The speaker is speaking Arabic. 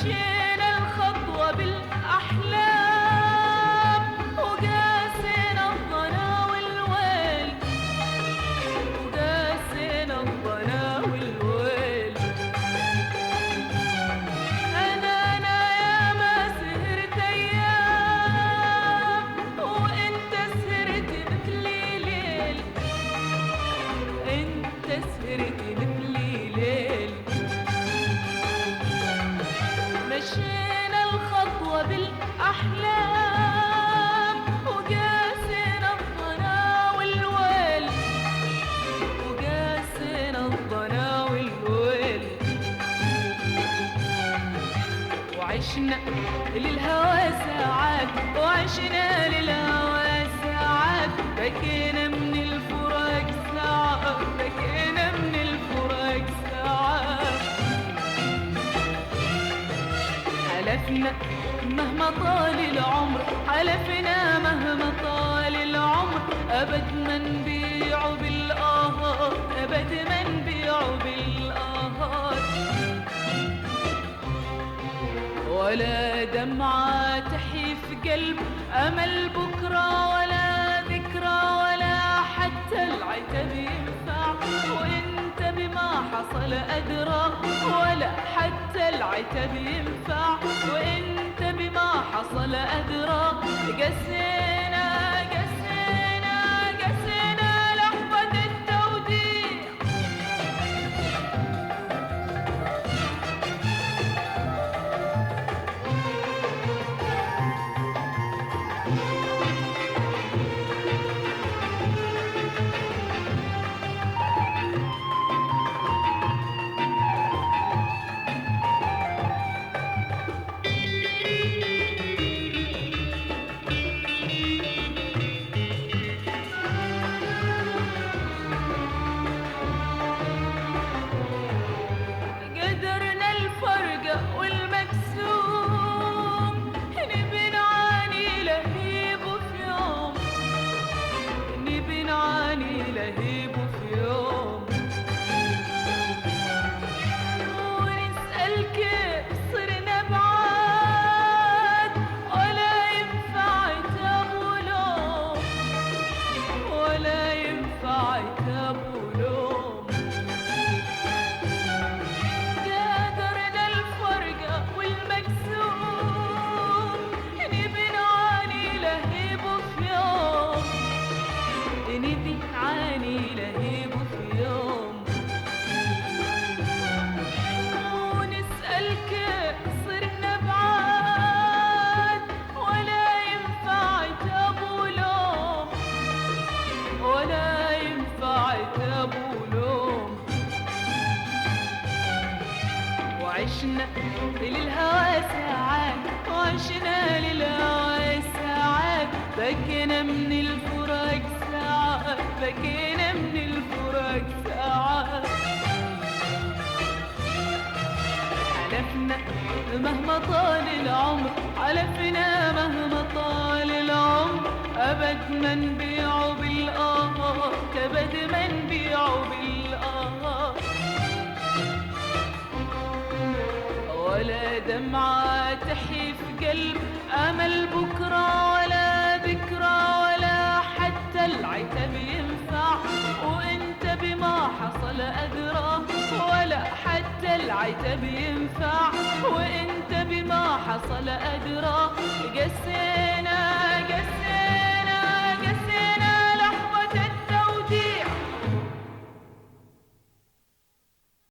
مشينا الخطوة بالأحلام وقاسينا الضنا والويل، وقاسينا الضنا والويل. أنا يا ما سهرت أيام وأنت سهرت مثلي ليل، أنت سهرت مثلي ليل. مشينا الخطوة بالأحلام وقاسينا الضنا والويل، وقاسينا الضنا والويل. وعشنا للهوى ساعات، وعشنا للهوى ساعات، بكينا من الفراق ساعات، بكينا من الفراق ساعات. حلفنا مهما طال العمر، حلفنا مهما طال العمر، أبد ما نبيع بالآهات، أبد ما نبيع بالآهات. ولا دمعة تحيي في قلب أمل بكرة، ولا ذكرى، ولا حتى العتب ينفع وإنت بما حصل أدرى، ولا حتى العتب ينفع وإنت بما حصل أدرى. قسينا قسينا قسينا لحظة التوديع. قدرنا الفرقة والمكسوم، نبي نعاني لهيب في يوم، نبي نعاني لهيب في يوم. ونسأل كيف صرنا بعاد، ولا ينفع عتاب ولوم، ولا ينفع عتاب ولوم. قدرنا الفرقة والمكسوم، نبي نعاني لهيب في يوم، نبي نعاني لهيب في يوم. ونسأل كيف صرنا بعاد، ولا ينفع عتاب ولوم، ولا ينفع عتاب ولوم. وعشنا للهوى ساعات، وعشنا للهوى ساعات، بكينا من الفراق ساعات، بكينا من الفراق ساعات. حلفنا مهما طال العمر، حلفنا مهما طال العمر، أبد ما نبيع بالآهات، أبد ما نبيع بالآهات. ولا دمعة تحيي في قلب أمل بكرة، ولا ذكرى، ولا حتى العتب ينفع وإنت بما حصل أدرى، ولا حتى العتب ينفع وإنت بما حصل أدرى. قسينا قسينا